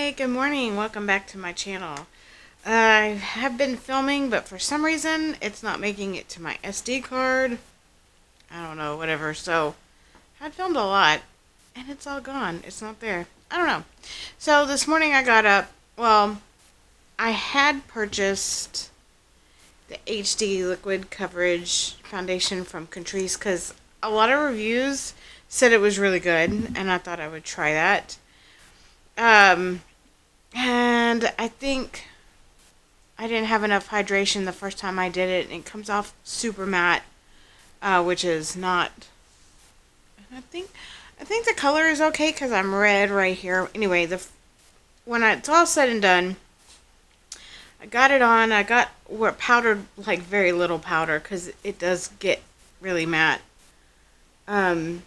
Hi, good morning. Welcome back to my channel. I have been filming, but for some reason, it's not making it to my SD card. I don't know, whatever. So, I had filmed a lot, and it's all gone. It's not there. I don't know. So, this morning I got up. Well, I had purchased the HD liquid coverage foundation from Catrice because a lot of reviews said it was really good, and I thought I would try that. And I think I didn't have enough hydration the first time I did it, and it comes off super matte, which is not. I think the color is okay because I'm red right here. Anyway, when it's all said and done, I got it on. I got powdered, like very little powder, because it does get really matte. Honestly,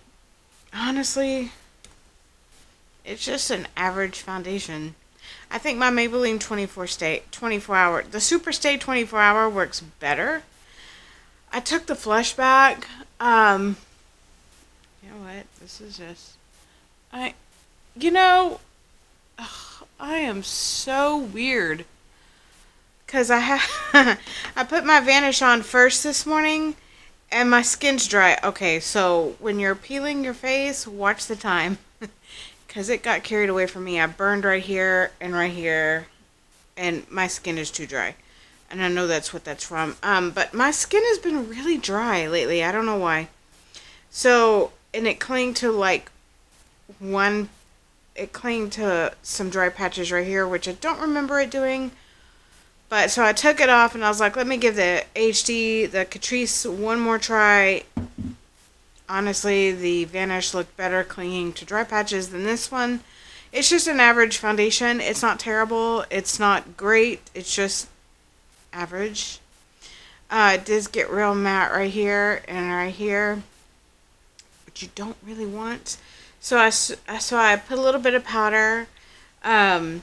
it's just an average foundation. I think my Maybelline 24 hour, the Super Stay 24 hour works better. I took the flush back. You know what? This is just, I, you know, ugh, I am so weird. Because I put my Vanish on first this morning, and my skin's dry. Okay, so when you're peeling your face, watch the time. Because it got carried away from me. I burned right here, and my skin is too dry. And I know that's what that's from. But my skin has been really dry lately. I don't know why. So, and it clinged to it clinged to some dry patches right here, which I don't remember it doing. But, so I took it off, and I was like, let me give the Catrice one more try. Honestly, the Vanish looked better clinging to dry patches than this one. It's just an average foundation. It's not terrible. It's not great. It's just average. It does get real matte right here and right here, which you don't really want. So I put a little bit of powder. I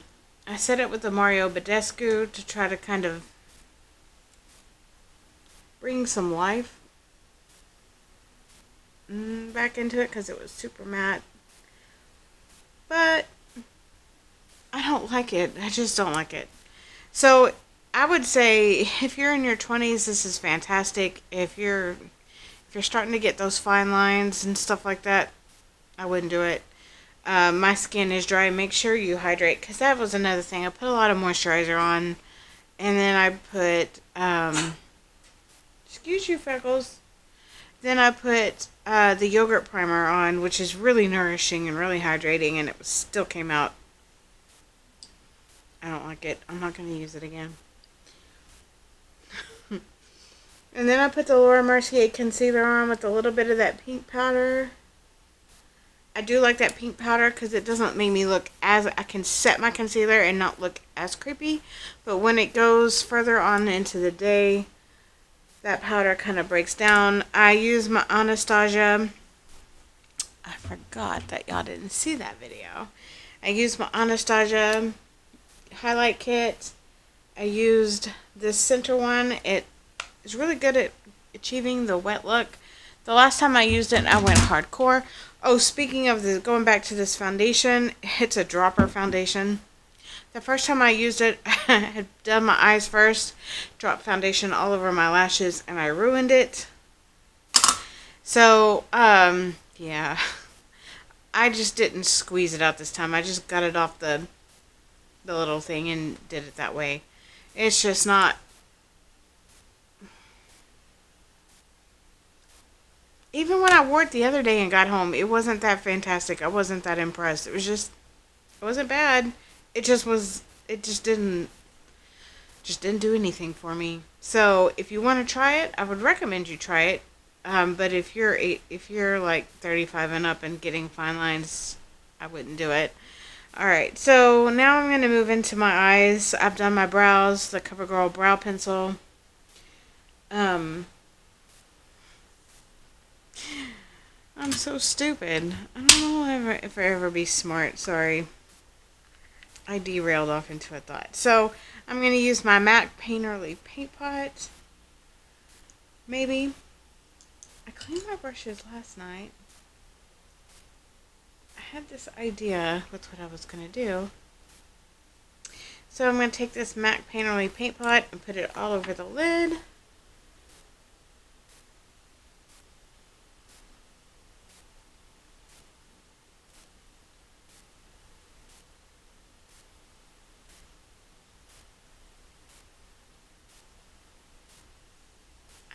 set it with the Mario Badescu to try to kind of bring some life back into it because it was super matte. But I don't like it. I just don't like it. So I would say if you're in your 20s, this is fantastic. If you're starting to get those fine lines and stuff like that, I wouldn't do it. My skin is dry. Make sure you hydrate, because that was another thing. I put a lot of moisturizer on, and then I put excuse you, Freckles. Then I put the yogurt primer on, which is really nourishing and really hydrating, and it still came out. I don't like it. I'm not going to use it again. And then I put the Laura Mercier concealer on with a little bit of that pink powder. I do like that pink powder because it doesn't make me look as, I can set my concealer and not look as creepy. But when it goes further on into the day, that powder kind of breaks down. I use my Anastasia. I forgot that y'all didn't see that video. I used my Anastasia highlight kit. I used this center one. It is really good at achieving the wet look. The last time I used it, I went hardcore. Oh, speaking of this, going back to this foundation, it's a dropper foundation. The first time I used it, I had done my eyes first, dropped foundation all over my lashes, and I ruined it. So, yeah. I just didn't squeeze it out this time. I just got it off the little thing and did it that way. It's just not. Even when I wore it the other day and got home, it wasn't that fantastic. I wasn't that impressed. It wasn't bad. It just didn't do anything for me. So if you want to try it, I would recommend you try it. But if you're like 35 and up and getting fine lines, I wouldn't do it. Alright, so now I'm going to move into my eyes. I've done my brows, the CoverGirl brow pencil. I'm so stupid. I don't know if I ever be smart. Sorry. I derailed off into a thought. So, I'm going to use my MAC Painterly Paint Pot. Maybe. I cleaned my brushes last night. I had this idea with what I was going to do. So I'm going to take this MAC Painterly paint pot and put it all over the lid.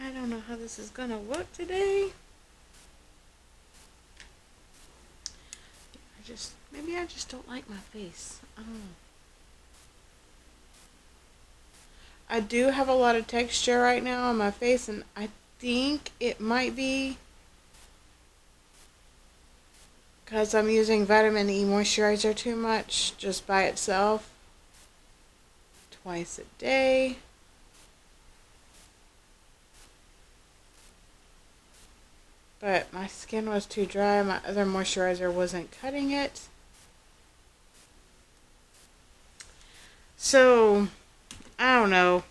I don't know how this is going to look today. Maybe I just don't like my face. I don't know. I do have a lot of texture right now on my face, and I think it might be because I'm using vitamin E moisturizer too much just by itself twice a day. But my skin was too dry. My other moisturizer wasn't cutting it. So, I don't know.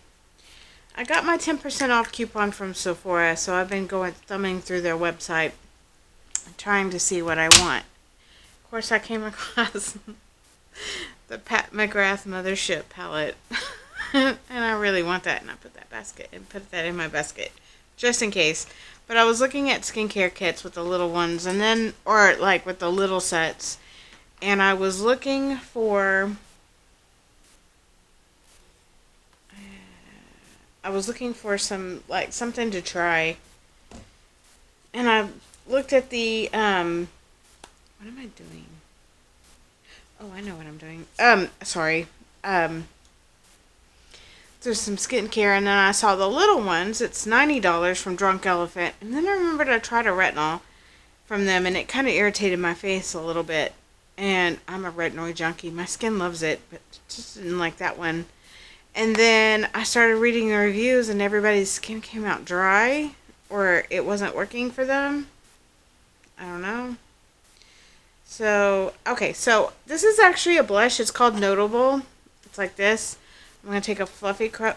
I got my 10% off coupon from Sephora, so I've been thumbing through their website, trying to see what I want. Of course, I came across the Pat McGrath Mothership palette, and I really want that, and I put that in my basket, just in case. But I was looking at skincare kits with the little ones, and then, or like with the little sets, and I was looking for some, like, something to try. And I looked at the, what am I doing? Oh, I know what I'm doing. Sorry. There's some skincare, and then I saw the little ones. It's $90 from Drunk Elephant. And then I remembered I tried a retinol from them, and it kind of irritated my face a little bit. And I'm a retinoid junkie. My skin loves it, but just didn't like that one. And then I started reading the reviews, and everybody's skin came out dry, or it wasn't working for them. I don't know. So, okay, so this is actually a blush. It's called Notable. It's like this. I'm going to take a fluffy brush.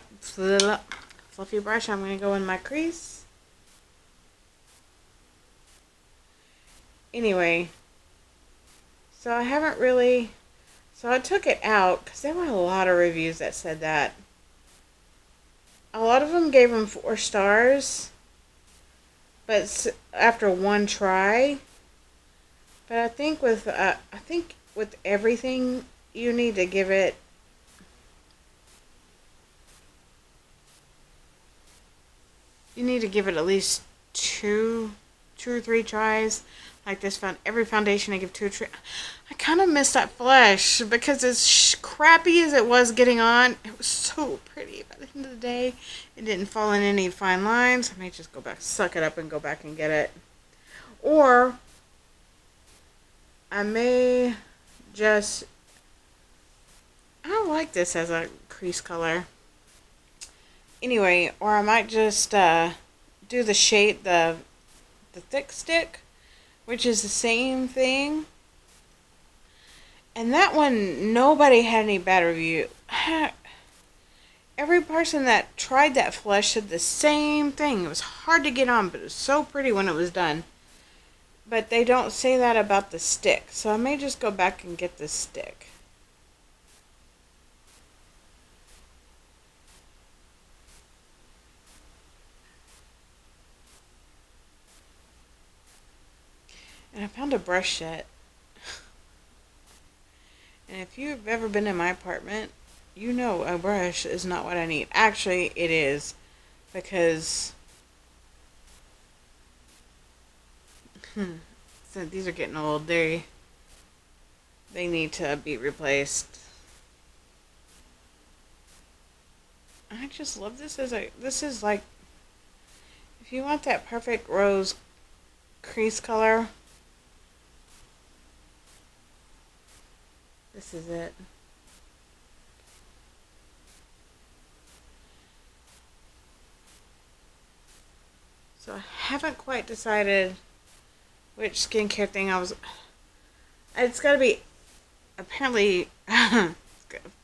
I'm going to go in my crease. Anyway, so I haven't really... So I took it out because there were a lot of reviews that said that. A lot of them gave them 4 stars, but after one try. But I think with everything, you need to give it. You need to give it at least two or 3 tries. Like this every foundation I give 2 tries. I kind of miss that flesh because as crappy as it was getting on, it was so pretty. By the end of the day, it didn't fall in any fine lines. I may just go back, suck it up, and go back and get it. Or I may just... I don't like this as a crease color. Anyway, or I might just do the shade, the thick stick, which is the same thing. And that one, nobody had any bad review. Every person that tried that flush said the same thing. It was hard to get on, but it was so pretty when it was done. But they don't say that about the stick. So I may just go back and get the stick. And I found a brush set. And if you've ever been in my apartment, you know a brush is not what I need. Actually, it is. Because so these are getting old. They need to be replaced. I just love this this is like, if you want that perfect rose crease color, this is it. So I haven't quite decided which skincare thing it's got to be, apparently,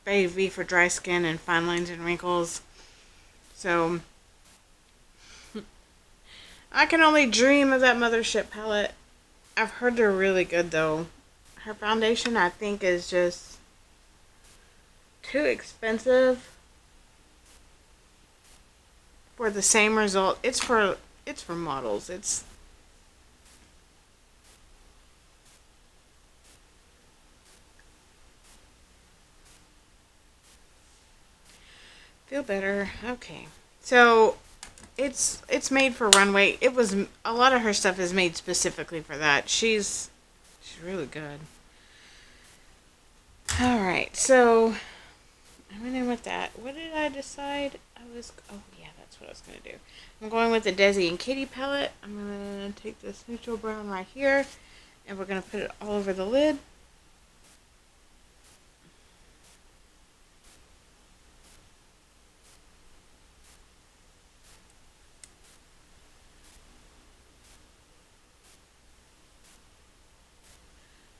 Baby for dry skin and fine lines and wrinkles. So, I can only dream of that Mothership palette. I've heard they're really good, though. Her foundation, I think, is just... too expensive for the same result. It's for models. It's feel better. Okay. So it's made for runway. It was a lot of her stuff is made specifically for that. She's really good. All right. So I went in with that. What did I decide? Oh yeah, that's what I was gonna do. I'm going with the Desi and Katie palette. I'm gonna take this neutral brown right here, and we're gonna put it all over the lid.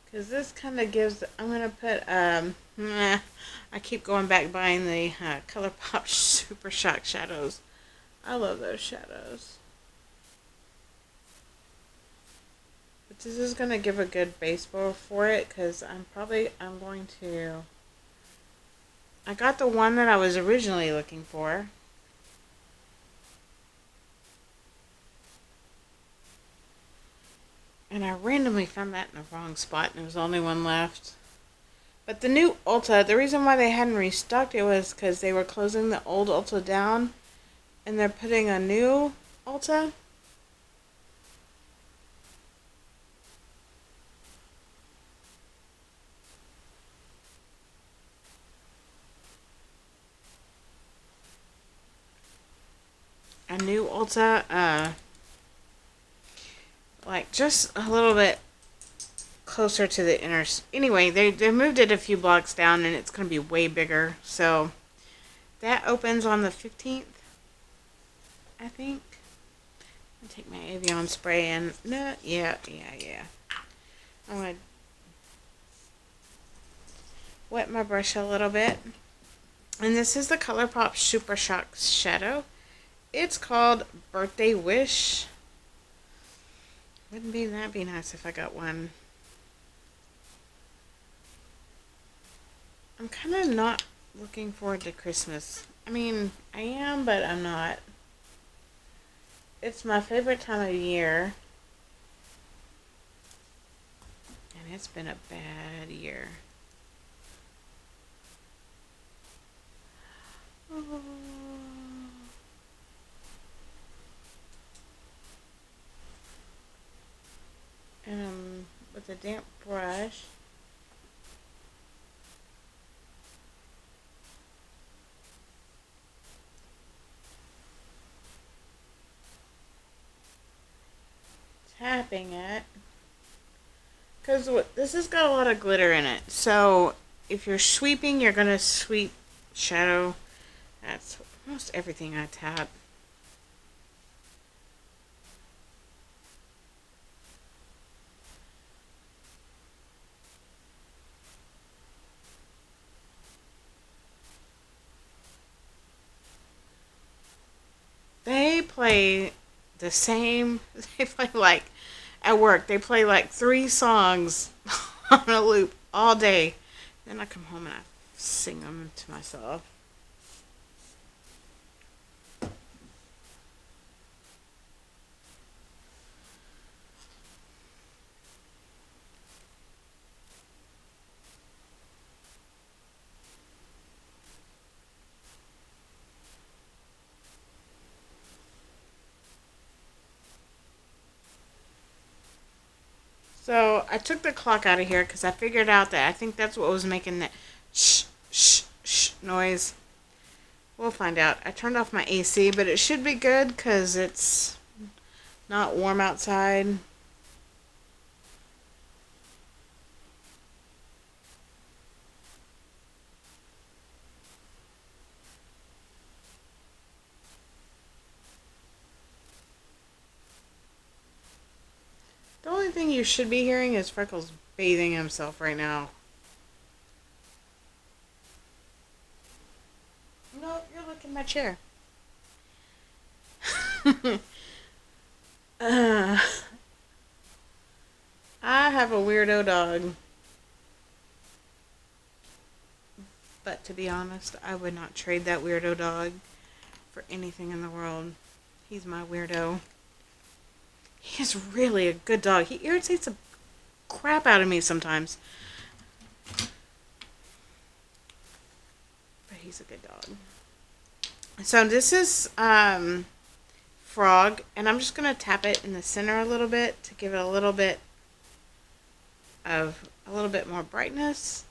Because this kind of gives, I'm going to put, I keep going back buying the ColourPop Super Shock shadows. I love those shadows. But this is going to give a good base for it because I'm going to, I got the one that I was originally looking for. And I randomly found that in the wrong spot and there was only one left. But the new Ulta, the reason why they hadn't restocked it was because they were closing the old Ulta down and they're putting a new Ulta. A new Ulta, like just a little bit closer to the inner. Anyway, they moved it a few blocks down and it's going to be way bigger. So that opens on the 15th, I think. I'll take my Avion spray and no, yeah. I'm going to wet my brush a little bit. And this is the ColourPop Super Shock Shadow. It's called Birthday Wish. Wouldn't that be nice if I got one? I'm kind of not looking forward to Christmas. I mean, I am, but I'm not. It's my favorite time of year. And it's been a bad year. Oh. And with a damp brush, tapping it. Because this has got a lot of glitter in it. So if you're sweeping, you're going to sweep shadow. That's almost everything I tap. They play the same, they play like, at work, they play like 3 songs on a loop all day. Then I come home and I sing them to myself. So I took the clock out of here because I figured out that I think that's what was making that shh, shh, shh noise. We'll find out. I turned off my AC, but it should be good because it's not warm outside. The only thing you should be hearing is Freckles bathing himself right now. No, you're licking my chair. uh, I have a weirdo dog. But to be honest, I would not trade that weirdo dog for anything in the world. He's my weirdo. He is really a good dog. He irritates the crap out of me sometimes. But he's a good dog. So this is Frog, and I'm just going to tap it in the center a little bit to give it a little bit more brightness.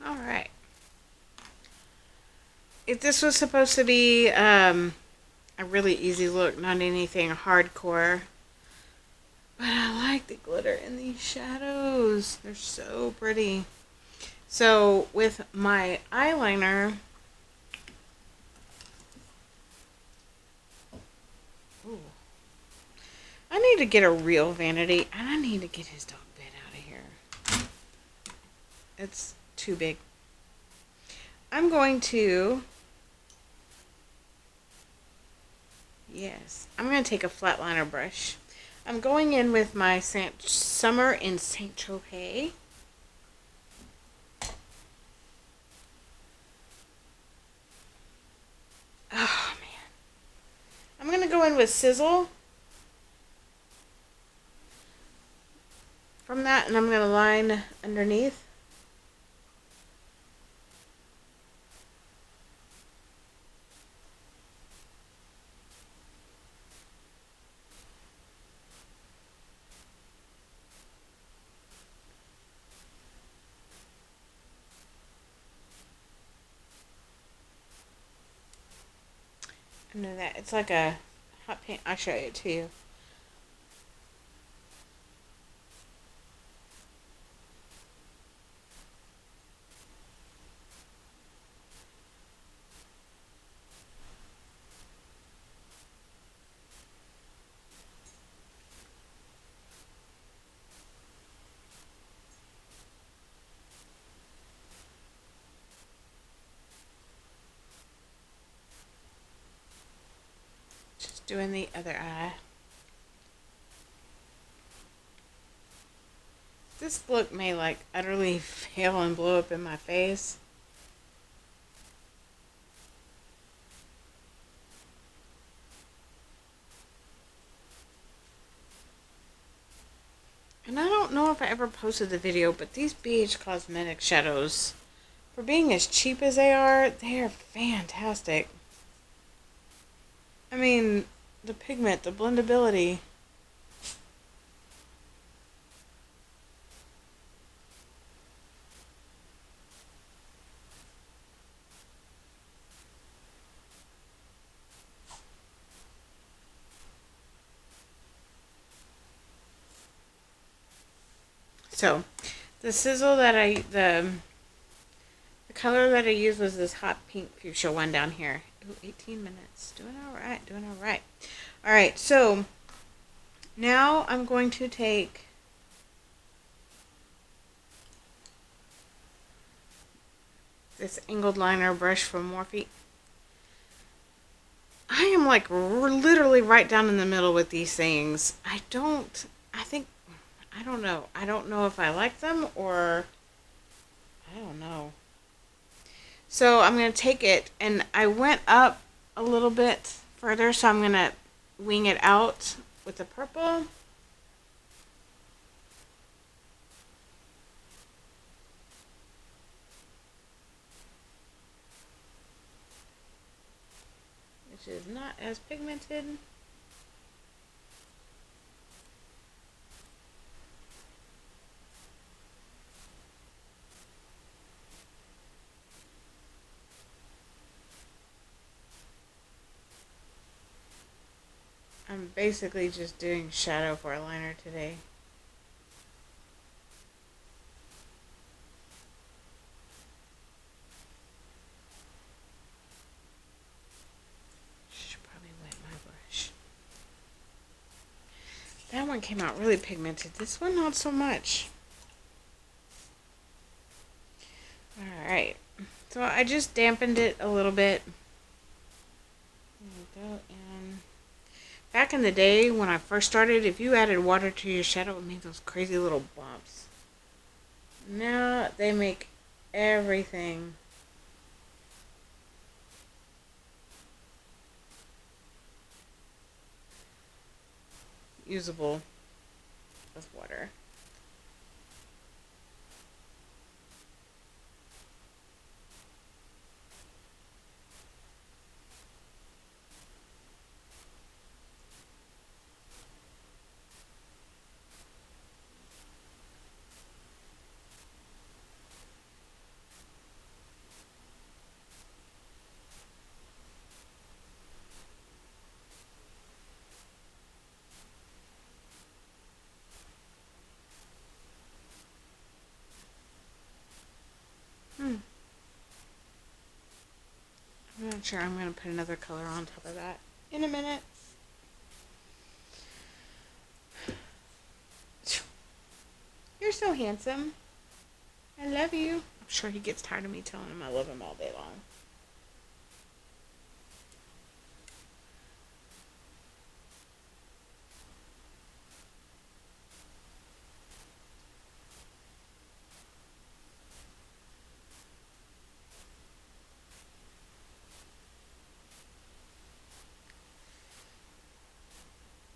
Alright. If this was supposed to be a really easy look, not anything hardcore, but I like the glitter in these shadows. They're so pretty. So with my eyeliner, ooh, I need to get a real vanity, and I need to get his dog bed out of here. It's too big. I'm going to, I'm going to take a flat liner brush. I'm going in with my Summer in Saint Tropez. Oh, man. I'm going to go in with Sizzle from that, and I'm going to line underneath. Under that, it's like a hot paint. I'll show it to you. Just doing the other eye. This look may like utterly fail and blow up in my face. And I don't know if I ever posted the video, but these BH Cosmetic shadows, for being as cheap as they are fantastic. I mean, the pigment, the blendability. So, the sizzle that the color that I used was this hot pink fuchsia one down here. Ooh, 18 minutes. Doing alright, doing alright. Alright, so now I'm going to take this angled liner brush from Morphe. I am like literally right down in the middle with these things. I don't know. I don't know if I like them or I don't know. So I'm going to take it, and I went up a little bit further, so I'm going to wing it out with the purple. Which is not as pigmented. I'm basically just doing shadow for a liner today. one came out really pigmented. This one, not so much. Alright. So I just dampened it a little bit. There we go. And back in the day when I first started, if you added water to your shadow, it made those crazy little bumps. Now they make everything usable with water. I'm not sure. I'm going to put another color on top of that in a minute. You're so handsome. I love you. I'm sure he gets tired of me telling him I love him all day long.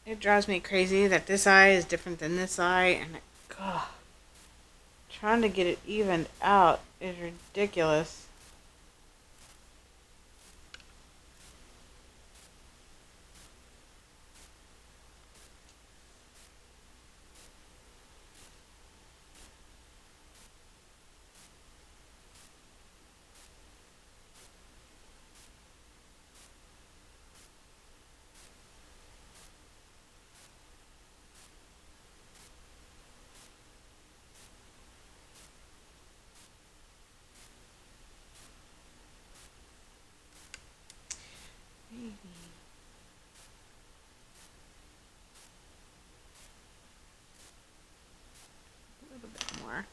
It drives me crazy that this eye is different than this eye, and God, trying to get it evened out is ridiculous. Maybe. A little bit more.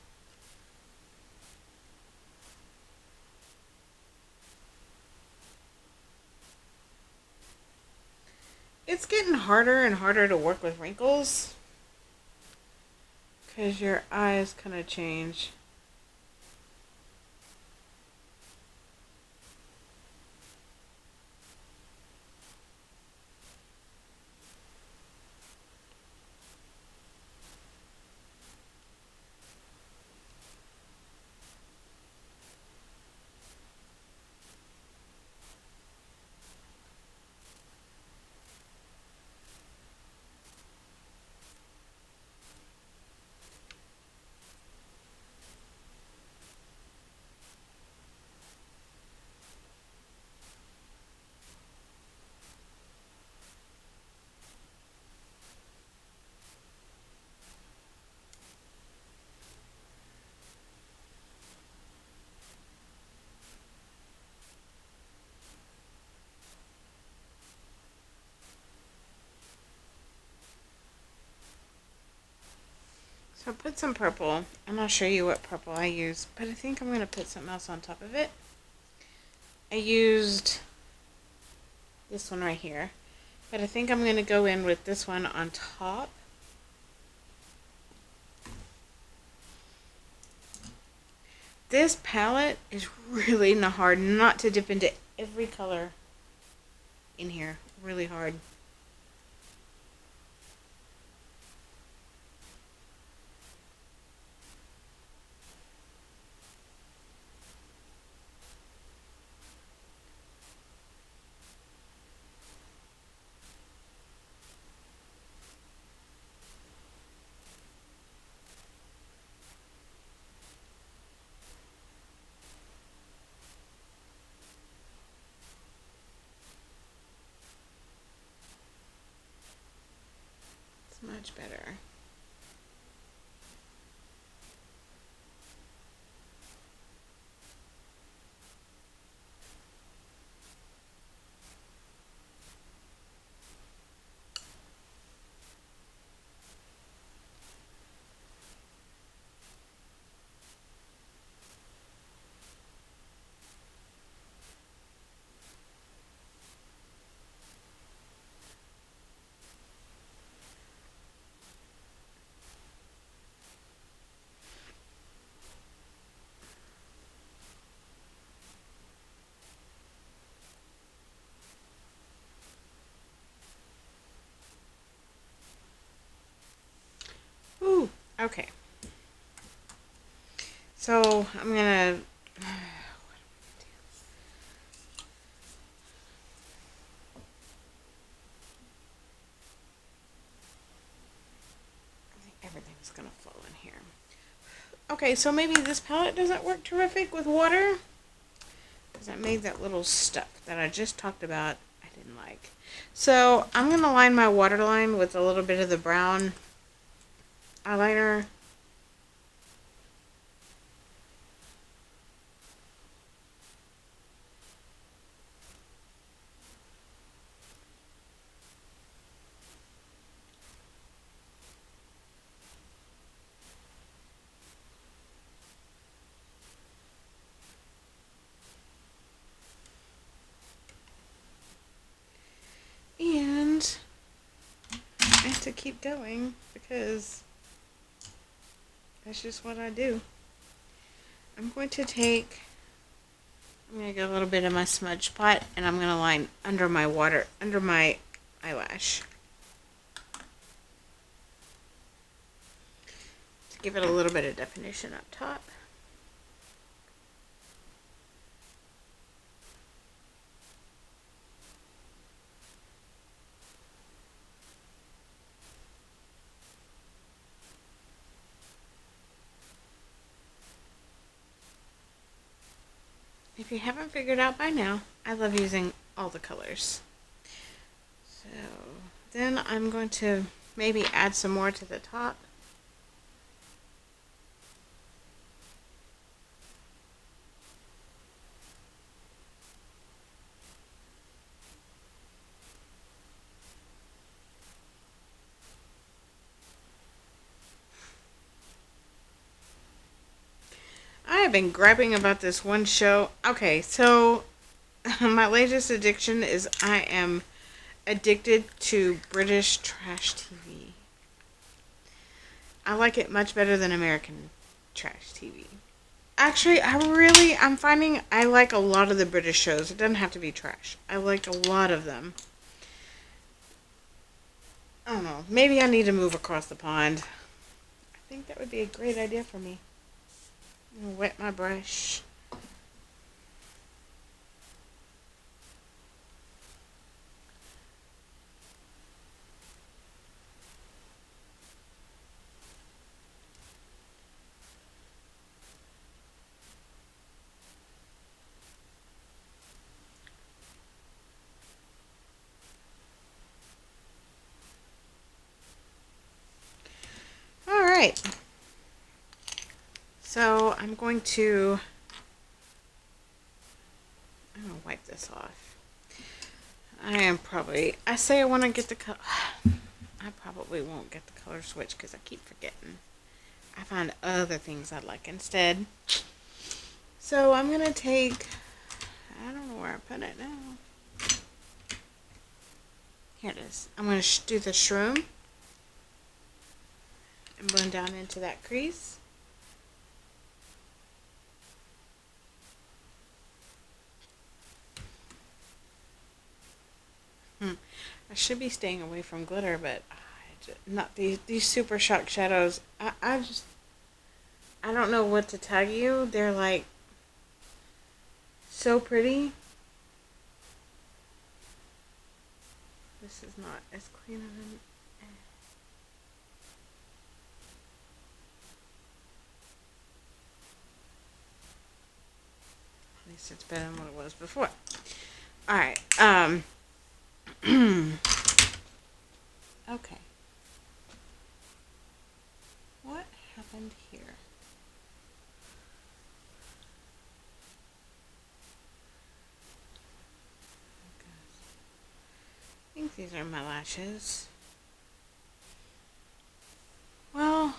It's getting harder and harder to work with wrinkles because your eyes kind of change. So I put some purple. I'm not show you what purple I use, but I think I'm going to put something else on top of it. I used this one right here, but I think I'm going to go in with this one on top. This palette is really not hard not to dip into every color in here. Really hard. It's much better. Okay. So I'm gonna. Everything's gonna fall in here. Okay, so maybe this palette doesn't work terrific with water because I made that little stuff that I just talked about I didn't like. So I'm gonna line my waterline with a little bit of the brown eyeliner. And I have to keep going because that's just what I do. I'm going to get a little bit of my smudge pot and I'm going to line under my eyelash. To give it a little bit of definition up top. If you haven't figured out by now, I love using all the colors. So then I'm going to maybe add some more to the top. I have been grabbing about this one show. Okay, so my latest addiction is I am addicted to British trash TV. I like it much better than American trash TV. Actually, I'm finding I like a lot of the British shows. It doesn't have to be trash. I like a lot of them. I don't know. Maybe I need to move across the pond. I think that would be a great idea for me. I'm gonna wet my brush. Alright. So I'm going to wipe this off. I say I want to get the color. I probably won't get the color switch because I keep forgetting. I find other things I like instead. So I'm going to take, I don't know where I put it now. Here it is. I'm going to do the shroom and blend down into that crease. I should be staying away from glitter, but not these super shock shadows. I don't know what to tell you. They're like so pretty. This is not as clean of an. At least it's better than what it was before. Alright, okay. What happened here? I think these are my lashes. Well,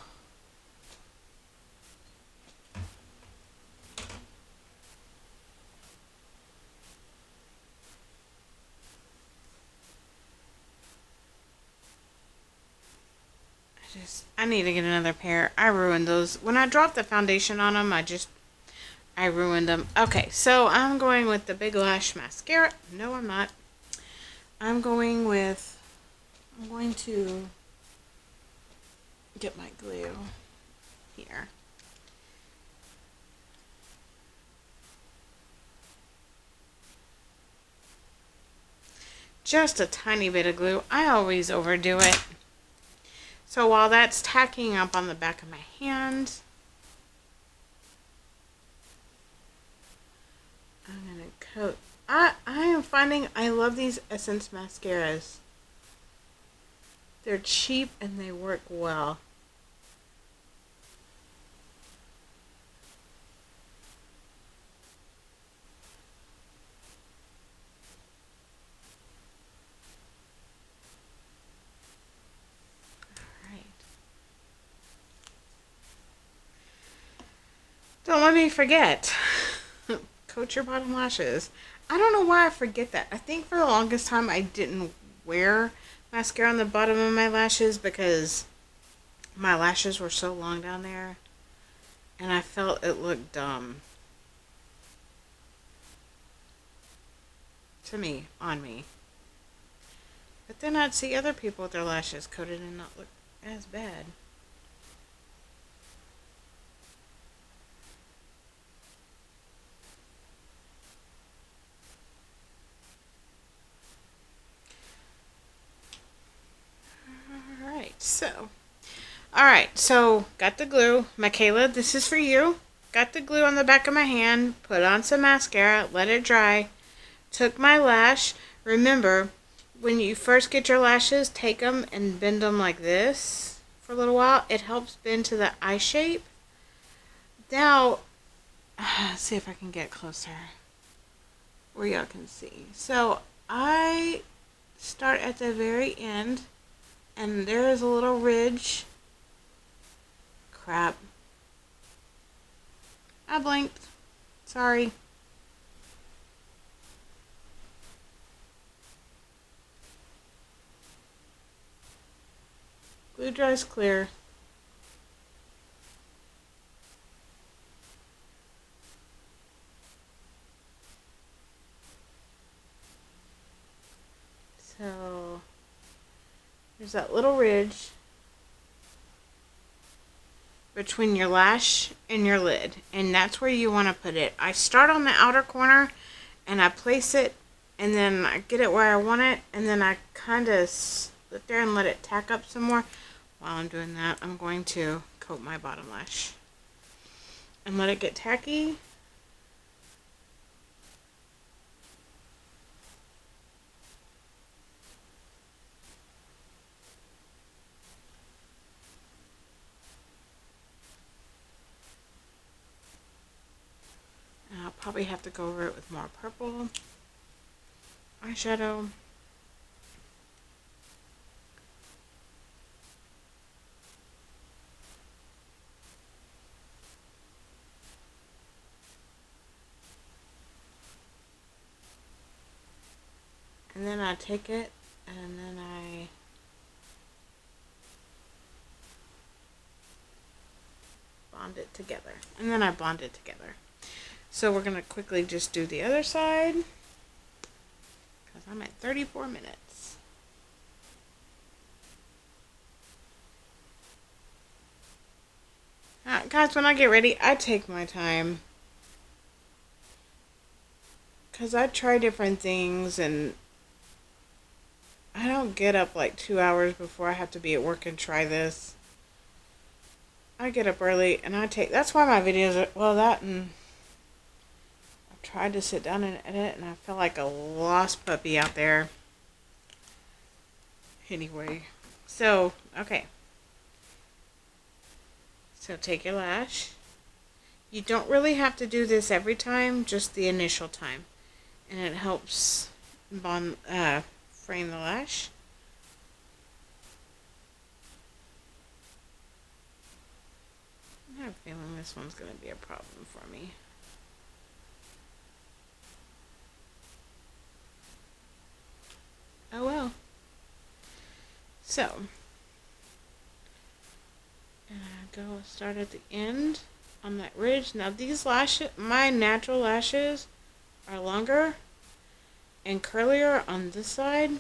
I need to get another pair. I ruined those. When I dropped the foundation on them, I ruined them. Okay, so I'm going with the Big Lash Mascara. No, I'm not. I'm going to get my glue. here. Just a tiny bit of glue. I always overdo it. So while that's tacking up on the back of my hand, I'm going to coat. I am finding I love these Essence mascaras. They're cheap and they work well. Don't let me forget. Coat your bottom lashes. I don't know why I forget that. I think for the longest time I didn't wear mascara on the bottom of my lashes because my lashes were so long down there and I felt it looked dumb. To me, on me. But then I'd see other people with their lashes coated and not look as bad. Alright, so got the glue. Michaela, this is for you. Got the glue on the back of my hand, put on some mascara, let it dry. Took my lash. Remember, when you first get your lashes, take them and bend them like this for a little while. It helps bend to the eye shape. Now, let's see if I can get closer where y'all can see. So, I start at the very end, and there is a little ridge. Crap. I blinked. Sorry. Glue dries clear. So, there's that little ridge between your lash and your lid, and that's where you want to put it. I start on the outer corner and I place it, and then I get it where I want it, and then I kind of sit there and let it tack up some more. While I'm doing that, I'm going to coat my bottom lash and let it get tacky. And I'll probably have to go over it with more purple eyeshadow. And then I take it and then I bond it together. And then I bond it together. So we're going to quickly just do the other side because I'm at 34 minutes. Guys, when I get ready, I take my time. Because I try different things and I don't get up like 2 hours before I have to be at work and try this. I get up early and that's why my videos are, well, that and I've tried to sit down and edit and I feel like a lost puppy out there. Anyway, so, okay. So take your lash. You don't really have to do this every time, just the initial time. And it helps frame the lash. I have a feeling this one's going to be a problem for me. Oh well. So, and I go start at the end on that ridge. Now these lashes, my natural lashes, are longer and curlier on this side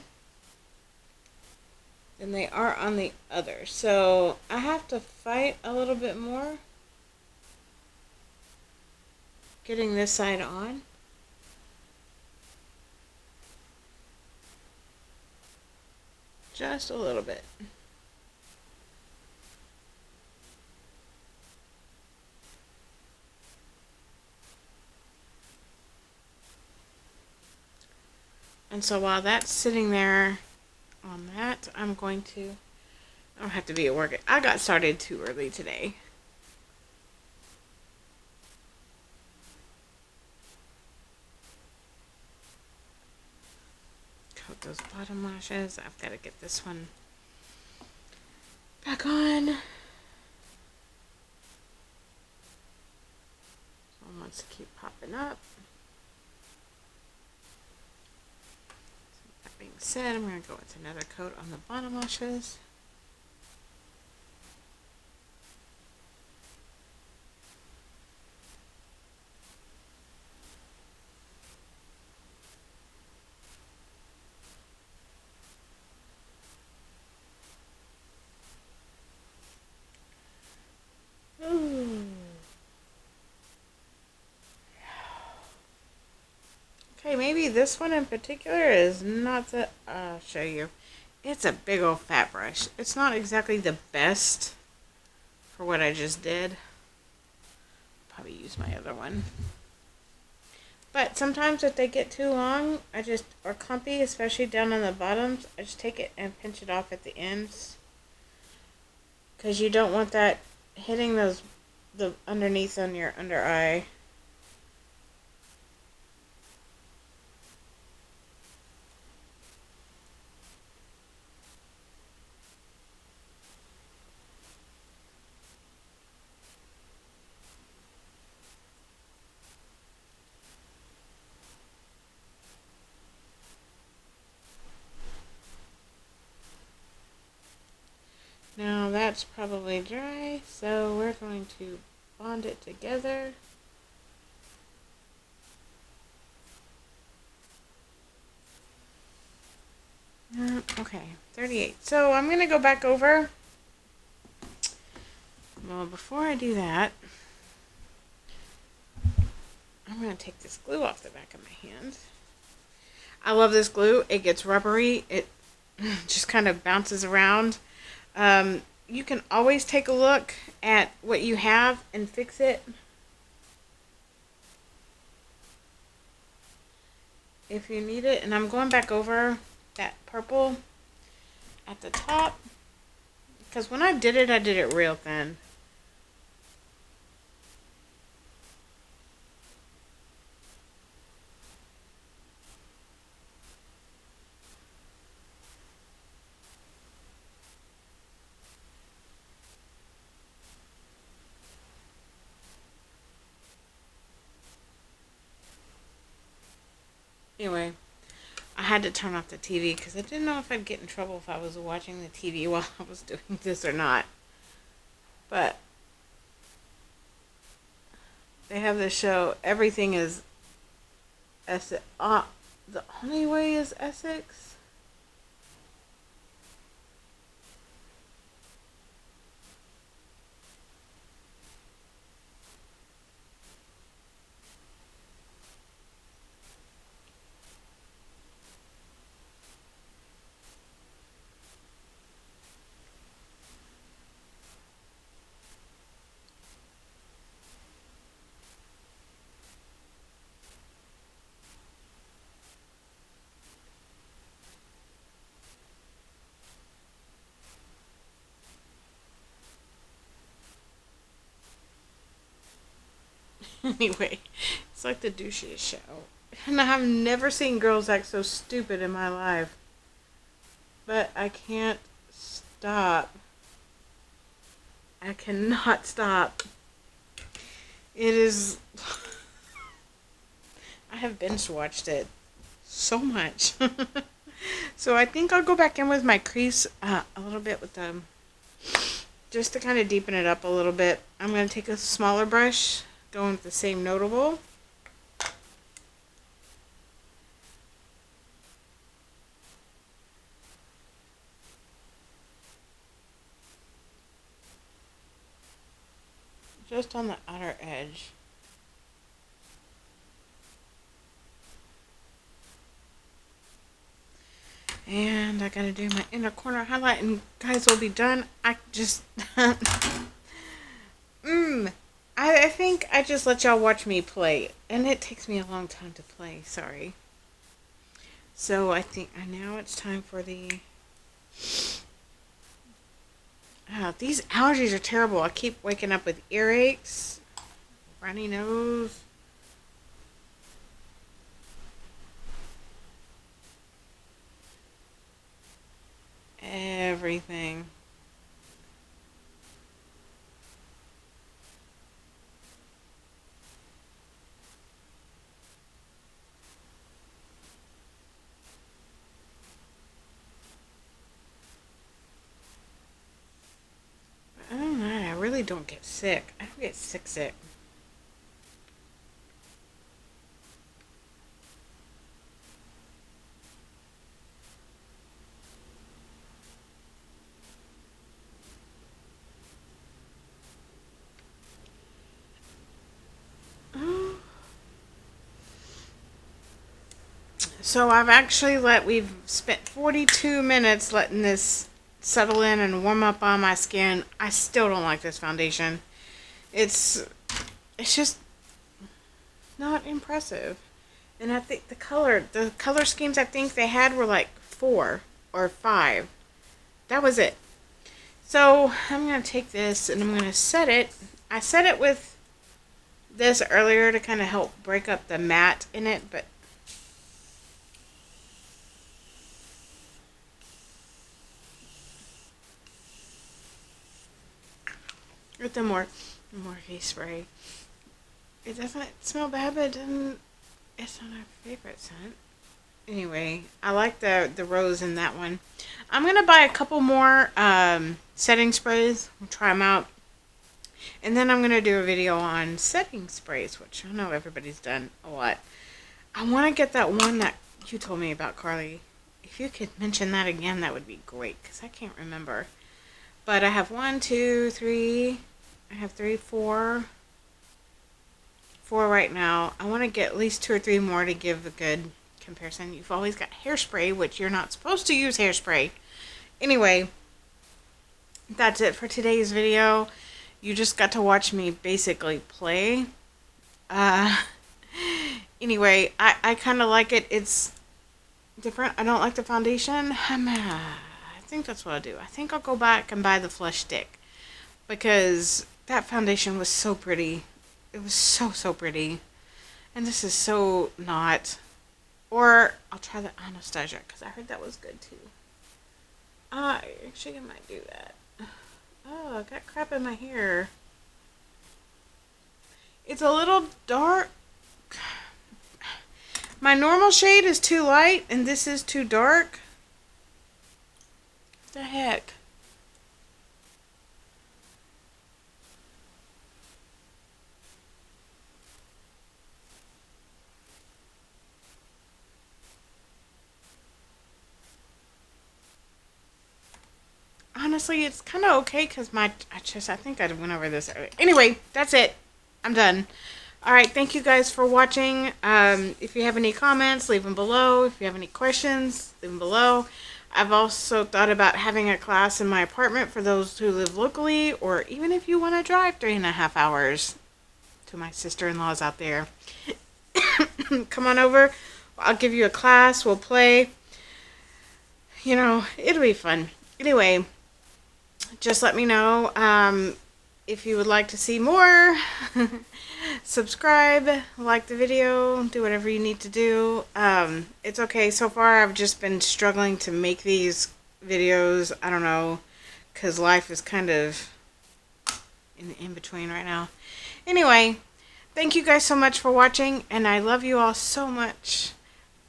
than they are on the other. So I have to fight a little bit more getting this side on. Just a little bit. And so while that's sitting there on that, I'm going to, I don't have to be at work. I got started too early today. Coat those bottom lashes. I've got to get this one back on. One wants to keep popping up. That being said, I'm going to go with another coat on the bottom lashes. Ooh. Okay, maybe this one in particular is not the, I'll show you. It's a big old fat brush. It's not exactly the best for what I just did. Probably use my other one. But sometimes if they get too long, or clumpy, especially down on the bottoms, I just take it and pinch it off at the ends. Because you don't want that hitting the underneath on your under eye. Now that's probably dry, so we're going to bond it together. Okay, 38. So I'm going to go back over. Well, before I do that, I'm going to take this glue off the back of my hand. I love this glue. It gets rubbery. It just kind of bounces around. You can always take a look at what you have and fix it. If you need it. And I'm going back over that purple at the top. Because when I did it real thin. Anyway, I had to turn off the TV because I didn't know if I'd get in trouble if I was watching the TV while I was doing this or not. But they have this show, everything is Essex. The only way is Essex. Anyway, it's like the douchiest show. And I've never seen girls act so stupid in my life. But I can't stop. I cannot stop. It is... I have binge watched it so much. So I think I'll go back in with my crease a little bit with the... just to kind of deepen it up a little bit. I'm going to take a smaller brush, going with the same notable. Just on the outer edge. And I gotta do my inner corner highlight, and guys, we'll be done. I just I think I just let y'all watch me play, and it takes me a long time to play. Sorry. So I think now it's time for the. These allergies are terrible. I keep waking up with earaches, runny nose. Everything. I don't know. I really don't get sick. I don't get sick. Oh. So we've spent 42 minutes letting this settle in and warm up on my skin. I still don't like this foundation. It's just not impressive. And I think the color schemes I think they had were like 4 or 5. That was it. So I'm going to take this and I'm going to set it. I set it with this earlier to kind of help break up the matte in it, but with the Morphe spray. It doesn't smell bad, but it's not our favorite scent. Anyway, I like the rose in that one. I'm going to buy a couple more setting sprays. We'll try them out. And then I'm going to do a video on setting sprays, which I know everybody's done a lot. I want to get that one that you told me about, Carly. If you could mention that again, that would be great, because I can't remember. But I have 1, 2, 3. I have 3, 4. 4 right now. I want to get at least 2 or 3 more to give a good comparison. You've always got hairspray, which you're not supposed to use hairspray. Anyway, that's it for today's video. You just got to watch me basically play. Anyway, I kind of like it. It's different. I don't like the foundation. I think that's what I'll do. I think I'll go back and buy the Flush Stick, because that foundation was so pretty. It was so pretty. And this is so not. Or I'll try the Anastasia, because I heard that was good too. I actually might do that. Oh, I got crap in my hair. It's a little dark. My normal shade is too light, and this is too dark. What the heck? Honestly, it's kind of okay, because I think I went over this earlier. Anyway, that's it. I'm done. Alright, thank you guys for watching. If you have any comments, leave them below. If you have any questions, leave them below. I've also thought about having a class in my apartment for those who live locally, or even if you want to drive 3.5 hours to my sister-in-laws out there. Come on over. I'll give you a class. We'll play. You know, it'll be fun. Anyway, just let me know if you would like to see more. Subscribe, like the video, do whatever you need to do. It's okay. So far, I've just been struggling to make these videos. I don't know, because life is kind of in between right now. Anyway, thank you guys so much for watching, and I love you all so much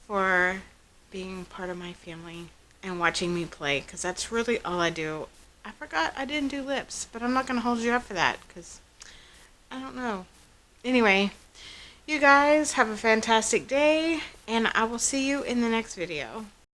for being part of my family and watching me play, because that's really all I do. I forgot I didn't do lips, but I'm not going to hold you up for that, because I don't know. Anyway, you guys have a fantastic day, and I will see you in the next video.